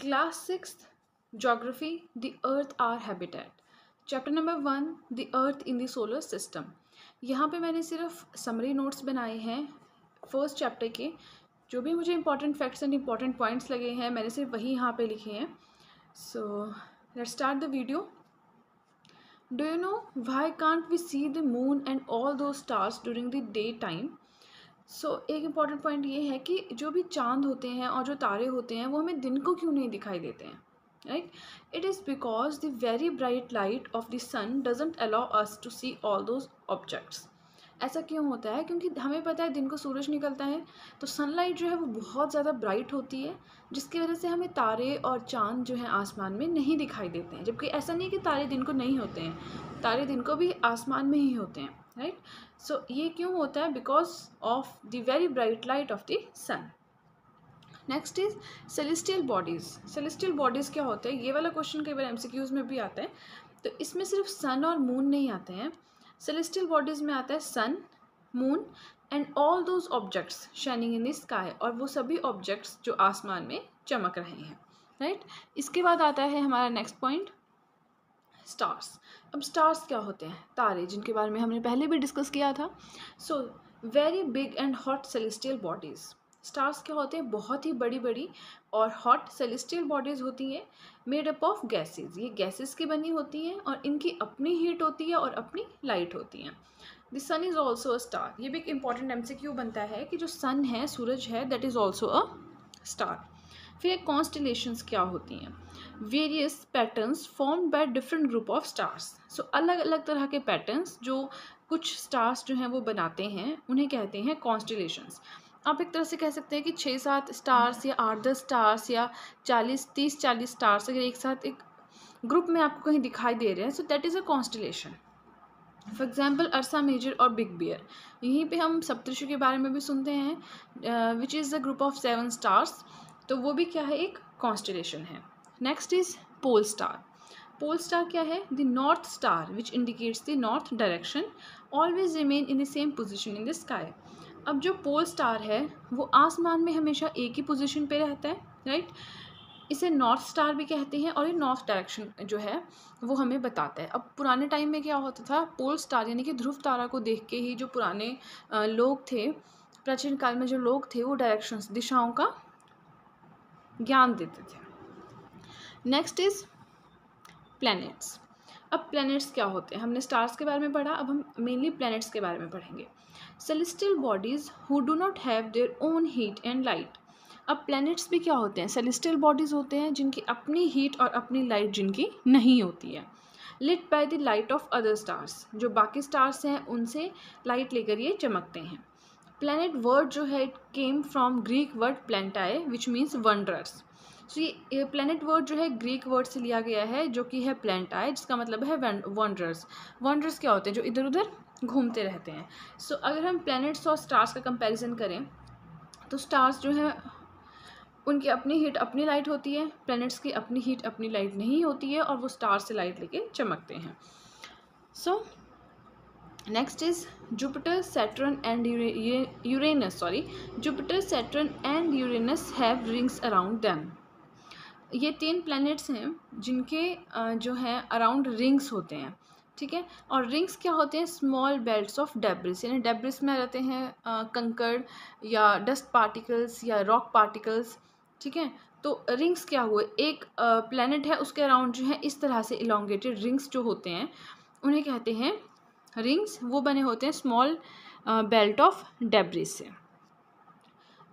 Class 6th Geography, The Earth Our Habitat. Chapter number 1, The Earth in the Solar System. यहाँ पे मैंने सिर्फ summary notes बनाए हैं फर्स्ट चैप्टर के। जो भी मुझे important facts and important points लगे हैं मैंने सिर्फ वही यहाँ पे लिखे हैं। So let's start the video. Do you know why can't we see the moon and all those stars during the day time? एक इम्पॉर्टेंट पॉइंट ये है कि जो भी चांद होते हैं और जो तारे होते हैं वो हमें दिन को क्यों नहीं दिखाई देते हैं, right? It is because the very bright light of the sun doesn't allow us to see all those objects. ऐसा क्यों होता है? क्योंकि हमें पता है दिन को सूरज निकलता है तो सनलाइट जो है वो बहुत ज़्यादा ब्राइट होती है, जिसकी वजह से हमें तारे और चांद जो है आसमान में नहीं दिखाई देते हैं। जबकि ऐसा नहीं कि तारे दिन को नहीं होते हैं, तारे दिन को भी आसमान में ही होते हैं, राइट? सो ये क्यों होता है? Because of the very bright light of the sun. Next is celestial bodies. Celestial bodies क्या होते हैं? ये वाला क्वेश्चन कई बार एमसीक्यूज़ में भी आता है। तो इसमें सिर्फ सन और मून नहीं आते हैं। सेलेस्टियल बॉडीज़ में आता है sun, moon and all those objects shining in the sky, और वो सभी ऑब्जेक्ट्स जो आसमान में चमक रहे हैं, राइट? इसके बाद आता है हमारा नेक्स्ट पॉइंट, स्टार्स। अब स्टार्स क्या होते हैं? तारे, जिनके बारे में हमने पहले भी डिस्कस किया था। So very big and hot celestial bodies. Stars क्या होते हैं? बहुत ही बड़ी बड़ी और हॉट सेलेस्टियल बॉडीज़ होती हैं, मेड अप ऑफ गैसेज। ये गैसेस की बनी होती हैं और इनकी अपनी हीट होती है और अपनी लाइट होती हैं। The sun is also a star. ये भी एक इंपॉर्टेंट एमसीक्यू बनता है कि जो सन है, सूरज है, that is also a star. फिर कॉन्स्टलेशंस क्या होती हैं? Various patterns formed by different group of stars. So अलग अलग तरह के पैटर्न्स जो कुछ स्टार्स जो हैं वो बनाते हैं उन्हें कहते हैं कॉन्स्टलेशंस। आप एक तरह से कह सकते हैं कि 6-7 स्टार्स या 8-10 स्टार्स या 30-40 स्टार्स अगर एक साथ एक ग्रुप में आपको कहीं दिखाई दे रहे हैं, so that is a constellation. For example Ursa Major और बिग बियर। यहीं पे हम सप्तर्षि के बारे में भी सुनते हैं, which is the group of 7 stars. तो वो भी क्या है? एक कॉन्स्टलेशन है। Next is pole star. Pole star क्या है? The north star which indicates the north direction, always remain in the same position in the sky. अब जो पोल स्टार है वो आसमान में हमेशा एक ही पोजिशन पे रहता है, राइट? इसे नॉर्थ स्टार भी कहते हैं और ये नॉर्थ डायरेक्शन जो है वो हमें बताता है। अब पुराने टाइम में क्या होता था? पोल स्टार यानी कि ध्रुव तारा को देख के ही जो पुराने लोग थे, प्राचीन काल में जो लोग थे, वो डायरेक्शंस, दिशाओं का ज्ञान देते थे। Next is planets. अब प्लैनेट्स क्या होते हैं? हमने स्टार्स के बारे में पढ़ा, अब हम मेनली प्लैनेट्स के बारे में पढ़ेंगे। Celestial bodies who do not have their own heat and light. अब प्लैनेट्स भी क्या होते हैं? सेलेस्टियल बॉडीज़ होते हैं जिनकी अपनी हीट और अपनी लाइट जिनकी नहीं होती है। Lit by the light of other stars. जो बाकी स्टार्स हैं उनसे लाइट लेकर ये चमकते हैं। प्लैनेट वर्ड जो है it came from Greek word planetai which means wanderers. So ये प्लैनेट वर्ड जो है ग्रीक वर्ड से लिया गया है जो कि है प्लैंटाए, जिसका मतलब है वंडरर्स। वंडरर्स क्या होते हैं? जो इधर उधर घूमते रहते हैं। सो अगर हम प्लैनेट्स और स्टार्स का कंपैरिजन करें तो स्टार्स जो है उनकी अपनी हीट अपनी लाइट होती है, प्लैनेट्स की अपनी हीट अपनी लाइट नहीं होती है और वो स्टार से लाइट लेके चमकते हैं। So next is Jupiter, Saturn and Uranus. Jupiter, Saturn and Uranus have rings around them. ये 3 प्लैनेट्स हैं जिनके जो हैं अराउंड रिंग्स होते हैं, ठीक है? और रिंग्स क्या होते हैं? स्मॉल बेल्ट्स ऑफ डेब्रिस, यानी डेब्रिस में रहते हैं कंकड़ या डस्ट पार्टिकल्स या रॉक पार्टिकल्स, ठीक है? तो रिंग्स क्या हुए? एक प्लैनेट है उसके अराउंड जो है इस तरह से इलोंगेटेड रिंग्स जो होते हैं उन्हें कहते हैं रिंग्स। वो बने होते हैं स्मॉल बेल्ट ऑफ डेब्रिस से।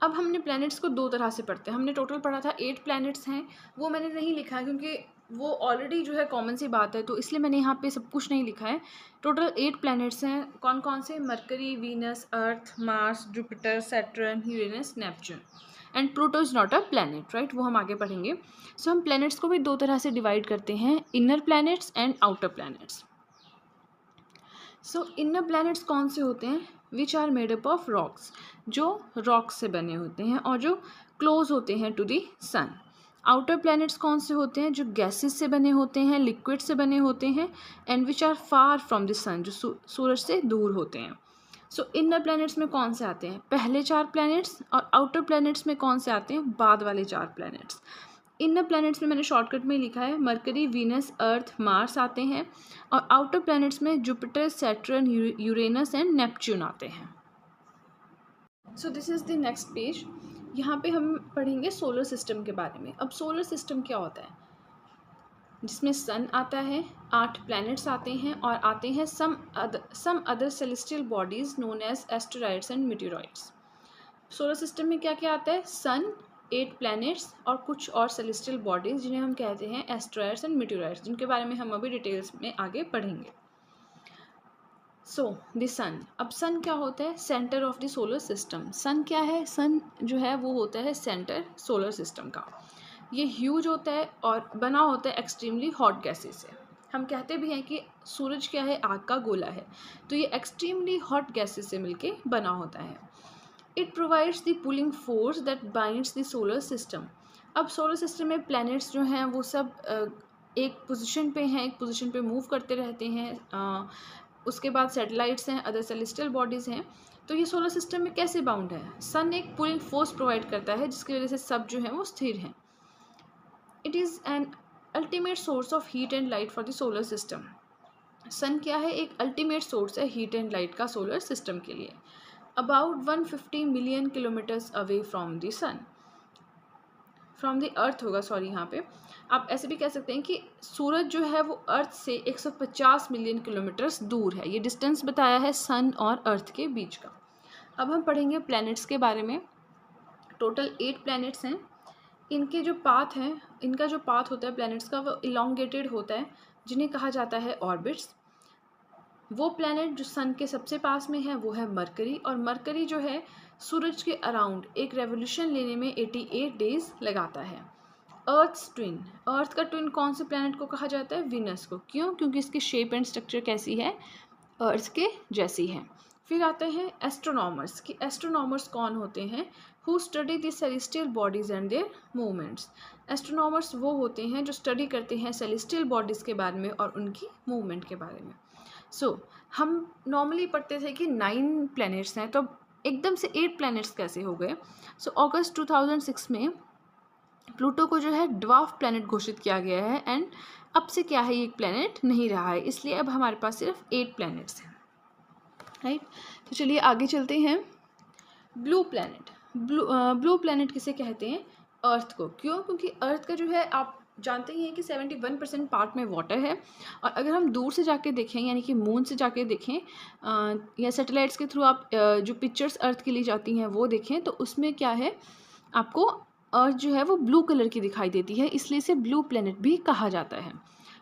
अब हमने प्लैनेट्स को 2 तरह से पढ़ते हैं। हमने टोटल पढ़ा था 8 प्लैनेट्स हैं, वो मैंने नहीं लिखा है क्योंकि वो ऑलरेडी जो है कॉमन सी बात है, तो इसलिए मैंने यहाँ पे सब कुछ नहीं लिखा है। टोटल 8 प्लैनेट्स हैं। कौन कौन से? Mercury, Venus, earth, Mars, Jupiter, Saturn, Uranus, Neptune and Pluto is not a planet, right? वो हम आगे पढ़ेंगे। सो हम प्लैनेट्स को भी 2 तरह से डिवाइड करते हैं, inner planets and outer planets. So inner planets कौन से होते हैं? Which are made up of rocks, जो रॉक्स से बने होते हैं और जो क्लोज होते हैं to the sun. Outer planets कौन से होते हैं? जो गैसेस से बने होते हैं, लिक्विड से बने होते हैं, and which are far from the sun, जो सूरज से दूर होते हैं। सो इनर प्लैनेट्स में कौन से आते हैं? पहले 4 प्लैनेट्स, और आउटर प्लैनेट्स में कौन से आते हैं? बाद वाले 4 प्लैनेट्स। इनर प्लैनेट्स में मैंने शॉर्टकट में लिखा है मरकरी, वीनस, अर्थ, मार्स आते हैं, और आउटर प्लैनेट्स में Jupiter, Saturn, Uranus and Neptune आते हैं। So this is the next page. यहाँ पे हम पढ़ेंगे सोलर सिस्टम के बारे में। अब सोलर सिस्टम क्या होता है, जिसमें सन आता है, 8 प्लैनेट्स आते हैं, और आते हैं some other celestial bodies known as asteroids and meteoroids. Solar system में क्या क्या आता है, सन, 8 प्लैनेट्स और कुछ और सेलेस्टियल बॉडीज जिन्हें हम कहते हैं एस्टेरॉइड्स एंड मीटेरॉइड्स, जिनके बारे में हम अभी डिटेल्स में आगे पढ़ेंगे। So the sun. अब सन क्या होता है, centre of the solar system. Sun क्या है, सन जो है वो होता है सेंटर सोलर सिस्टम का। ये ह्यूज होता है और बना होता है एक्सट्रीमली हॉट गैसेस से। हम कहते भी हैं कि सूरज क्या है, आग का गोला है, तो ये एक्सट्रीमली हॉट गैसेस से मिलके बना होता है। It provides the pulling force that binds the solar system. अब सोलर सिस्टम में प्लैनेट्स जो हैं वो सब एक पोजीशन पे हैं, एक पोजीशन पे मूव करते रहते हैं। उसके बाद सैटेलाइट्स हैं, अदर सेलेस्टियल बॉडीज़ हैं। तो ये सोलर सिस्टम में कैसे बाउंड है, सन एक पुलिंग फोर्स प्रोवाइड करता है जिसकी वजह से सब जो है वो स्थिर हैं। It is an ultimate source of heat and light for the solar system. Sun क्या है, एक अल्टीमेट सोर्स है हीट एंड लाइट का सोलर सिस्टम के लिए। About 150 million kilometres away from the sun, from the earth होगा, sorry, यहाँ पे आप ऐसे भी कह सकते हैं कि सूरज जो है वो अर्थ से 150 मिलियन किलोमीटर्स दूर है। ये डिस्टेंस बताया है सन और अर्थ के बीच का। अब हम पढ़ेंगे प्लैनेट्स के बारे में। टोटल 8 प्लैनेट्स हैं। इनके जो पाथ हैं, इनका जो पाथ होता है प्लैनेट्स का, वो इलोंगेटेड होता है, जिन्हें कहा जाता है ऑर्बिट्स। वो प्लैनेट जो सन के सबसे पास में है वो है मरकरी, और मरकरी जो है सूरज के अराउंड एक रेवोल्यूशन लेने में 88 डेज लगाता है। अर्थ्स ट्विन, अर्थ का ट्विन कौन से प्लैनेट को कहा जाता है, वीनस को। क्यों, क्योंकि इसकी शेप एंड स्ट्रक्चर कैसी है, अर्थ के जैसी है। फिर आते हैं एस्ट्रोनॉमर्स, कि एस्ट्रोनॉमर्स कौन होते हैं, who study the celestial bodies and their movements. Astronomers वो होते हैं जो स्टडी करते हैं सेलेस्टियल बॉडीज़ के बारे में और उनकी मूवमेंट के बारे में। सो हम नॉर्मली पढ़ते थे कि 9 प्लैनेट्स हैं, तो एकदम से 8 प्लैनेट्स कैसे हो गए। सो अगस्त 2006 में प्लूटो को जो है ड्वार्फ प्लैनेट घोषित किया गया है, एंड अब से क्या है, ये एक प्लैनेट नहीं रहा है, इसलिए अब हमारे पास सिर्फ 8 प्लैनेट्स हैं, राइट। तो चलिए आगे चलते हैं। ब्लू प्लैनेट, ब्लू प्लैनेट किसे कहते हैं, अर्थ को। क्यों, क्योंकि अर्थ का जो है आप जानते ही हैं कि 71% पार्ट में वाटर है, और अगर हम दूर से जाके देखें, यानी कि मून से जाके देखें या सैटेलाइट्स के थ्रू आप जो पिक्चर्स अर्थ की ली जाती हैं वो देखें, तो उसमें क्या है, आपको अर्थ जो है वो ब्लू कलर की दिखाई देती है, इसलिए इसे ब्लू प्लैनेट भी कहा जाता है।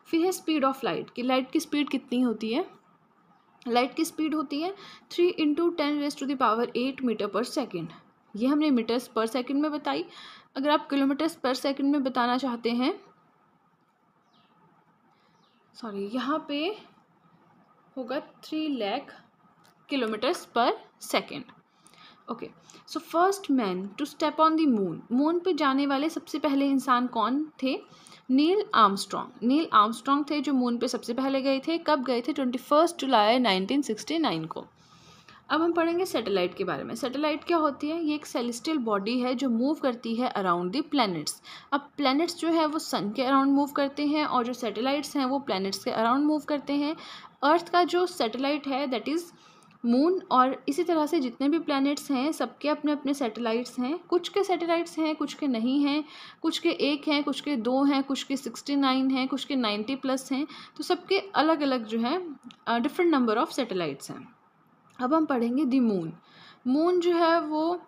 फिर है स्पीड ऑफ लाइट, कि लाइट की स्पीड कितनी होती है। लाइट की स्पीड होती है 3 × 10⁸ मीटर पर सेकेंड। ये हमने मीटर्स पर सेकंड में बताई। अगर आप किलोमीटर्स पर सेकंड में बताना चाहते हैं, सॉरी, यहाँ पे होगा 3 lakh kilometres per second. Okay, so first man to step on the moon, moon पे जाने वाले सबसे पहले इंसान कौन थे, नील आर्मस्ट्रॉन्ग। नील आर्मस्ट्रॉन्ग थे जो मून पे सबसे पहले गए थे। कब गए थे, 21 जुलाई 1969 को। अब हम पढ़ेंगे सैटेलाइट के बारे में। सैटेलाइट क्या होती है, ये एक सेलेस्टियल बॉडी है जो मूव करती है अराउंड द प्लैनेट्स। अब प्लैनेट्स जो है वो सन के अराउंड मूव करते हैं, और जो सैटेलाइट्स हैं वो प्लैनेट्स के अराउंड मूव करते हैं। अर्थ का जो सैटेलाइट है दैट इज़ मून, और इसी तरह से जितने भी प्लैनेट्स हैं सबके अपने अपने सैटेलाइट्स हैं। कुछ के सैटेलाइट्स हैं, कुछ के नहीं हैं, कुछ के 1 हैं, कुछ के 2 हैं, कुछ के 69 हैं, कुछ के 90+ हैं। तो सबके अलग अलग जो है डिफरेंट नंबर ऑफ सैटेलाइट्स हैं। अब हम पढ़ेंगे दी मून। मून जो है वो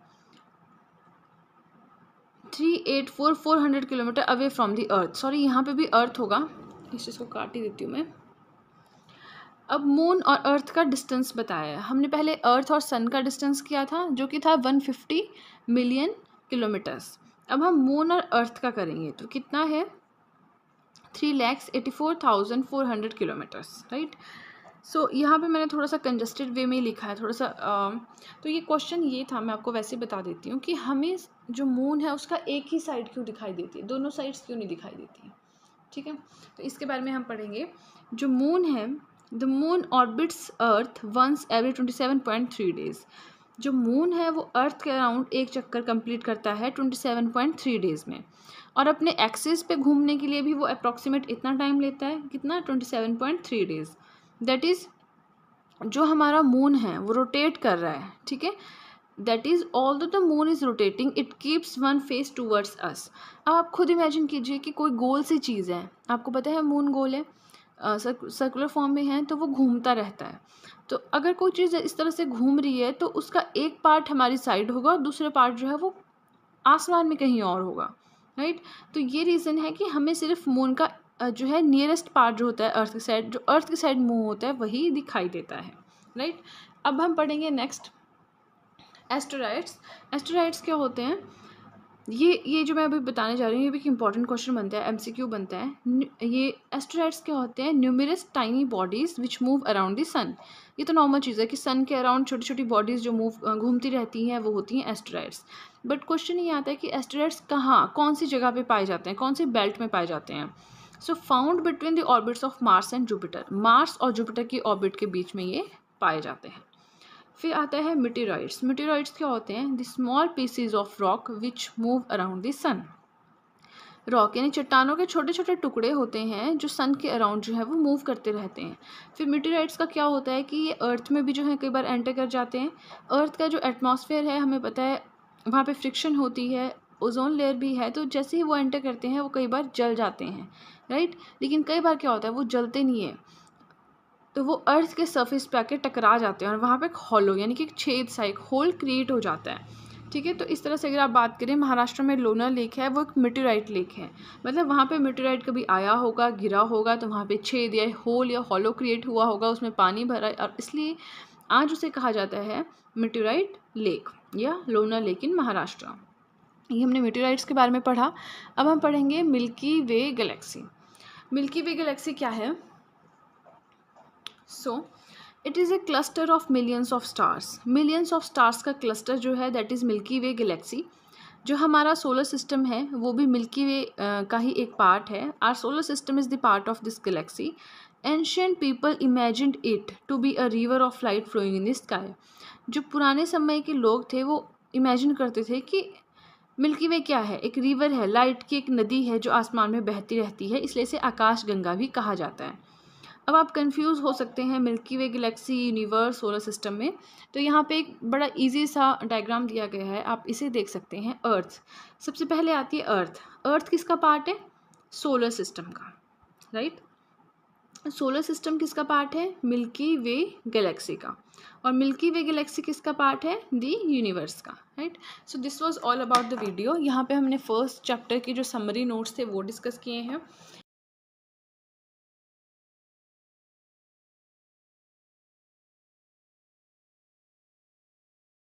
384,400 kilometre away from the earth. Sorry, यहाँ पे भी अर्थ होगा, इस चीज़ को काट ही देती हूँ मैं। अब मून और अर्थ का डिस्टेंस बताया है हमने। पहले अर्थ और सन का डिस्टेंस किया था जो कि था 150 मिलियन किलोमीटर्स। अब हम मून और अर्थ का करेंगे, तो कितना है, 3,84,400 किलोमीटर्स, राइट। सो यहाँ पे मैंने थोड़ा सा कंजस्टेड वे में लिखा है, थोड़ा सा तो ये क्वेश्चन ये था, मैं आपको वैसे बता देती हूँ कि हमें जो मून है उसका एक ही साइड क्यों दिखाई देती है, दोनों साइड्स क्यों नहीं दिखाई देती है, ठीक है। तो इसके बारे में हम पढ़ेंगे। जो मून है, the moon orbits earth once every 27.3 days. जो मून है वो अर्थ के अराउंड एक चक्कर कंप्लीट करता है 27.3 डेज में। और अपने एक्सिस पे घूमने के लिए भी वो अप्रॉक्सीमेट इतना टाइम लेता है, कितना, 27.3 डेज। दैट इज़ जो हमारा मून है वो रोटेट कर रहा है, ठीक है। That is all the moon is rotating, it keeps one face towards us. अब आप खुद इमेजिन कीजिए कि कोई गोल सी चीज़ है, आपको पता है मून गोल है, सर्कुलर फॉर्म में है, तो वो घूमता रहता है। तो अगर कोई चीज़ इस तरह से घूम रही है तो उसका एक पार्ट हमारी साइड होगा और दूसरा पार्ट जो है वो आसमान में कहीं और होगा, राइट। तो ये रीज़न है कि हमें सिर्फ मून का जो है नियरेस्ट पार्ट जो होता है अर्थ की साइड, जो अर्थ की साइड मूव होता है वही दिखाई देता है, राइट। अब हम पढ़ेंगे नेक्स्ट एस्टेरॉइड्स। एस्टेरॉइड्स क्या होते हैं, ये जो मैं अभी बताने जा रही हूँ ये भी एक इंपॉर्टेंट क्वेश्चन बनता है, एमसीक्यू बनता है। ये एस्टेरॉइड्स क्या होते हैं, numerous tiny bodies which move around the sun. ये तो नॉर्मल चीज़ है कि सन के अराउंड छोटी छोटी बॉडीज़ जो घूमती रहती हैं वो होती हैं एस्टेरॉइड्स। बट क्वेश्चन ये आता है कि एस्टेरॉइड्स कहाँ, कौन सी जगह पे पाए जाते हैं, कौन सी बेल्ट में पाए जाते हैं। So found between the orbits of Mars and Jupiter. Mars और जुपिटर की ऑर्बिट के बीच में ये पाए जाते हैं। फिर आता है मीटेरॉइड्स। मीटेरॉइड्स क्या होते हैं, the small pieces of rock which move around the sun. Rock यानी चट्टानों के छोटे छोटे टुकड़े होते हैं जो सन के अराउंड जो है वो मूव करते रहते हैं। फिर मीटेरॉइड्स का क्या होता है कि ये अर्थ में भी जो है कई बार एंटर कर जाते हैं। अर्थ का जो एटमॉस्फेयर है हमें पता है वहाँ पे फ्रिक्शन होती है, ओजोन लेयर भी है, तो जैसे ही वो एंटर करते हैं वो कई बार जल जाते हैं, राइट। लेकिन कई बार क्या होता है वो जलते नहीं है, तो वो अर्थ के सरफेस पे आके टकरा जाते हैं और वहाँ पे एक हॉलो यानी कि एक छेद सा, एक होल क्रिएट हो जाता है, ठीक है। तो इस तरह से अगर आप बात करें, महाराष्ट्र में लोनार लेक है, वो एक मीटेराइट लेक है, मतलब वहाँ पे मीटेराइट कभी आया होगा, गिरा होगा, तो वहाँ पे छेद या होल या हॉलो क्रिएट हुआ होगा, उसमें पानी भरा है, और इसलिए आज उसे कहा जाता है मीटेराइट लेक या लोनार लेक इन महाराष्ट्र। ये हमने मीटेराइट्स के बारे में पढ़ा। अब हम पढ़ेंगे मिल्की वे गैलेक्सी। मिल्की वे गैलेक्सी क्या है, so it is a cluster of millions of stars. Millions of stars का क्लस्टर जो है that is milky way Galaxy. जो हमारा सोलर सिस्टम है वो भी मिल्की वे का ही एक पार्ट है। Our solar system is the part of this galaxy. Ancient people imagined it to be a river of light flowing in the sky. जो पुराने समय के लोग थे वो इमेजिन करते थे कि मिल्की वे क्या है, एक रिवर है, लाइट की एक नदी है जो आसमान में बहती रहती है, इसलिए इसे आकाश गंगा भी कहा जाता है। अब आप कंफ्यूज हो सकते हैं मिल्की वे गैलेक्सी, यूनिवर्स, सोलर सिस्टम में, तो यहाँ पे एक बड़ा इजी सा डायग्राम दिया गया है, आप इसे देख सकते हैं। अर्थ सबसे पहले आती है। अर्थ, अर्थ किसका पार्ट है, सोलर सिस्टम का, राइट। सोलर सिस्टम किसका पार्ट है, मिल्की वे गैलेक्सी का, और मिल्की वे गैलेक्सी किसका पार्ट है, दी यूनिवर्स का, right. So this was all about the video. यहाँ पे हमने फर्स्ट चैप्टर के जो समरी नोट्स थे वो डिस्कस किए हैं।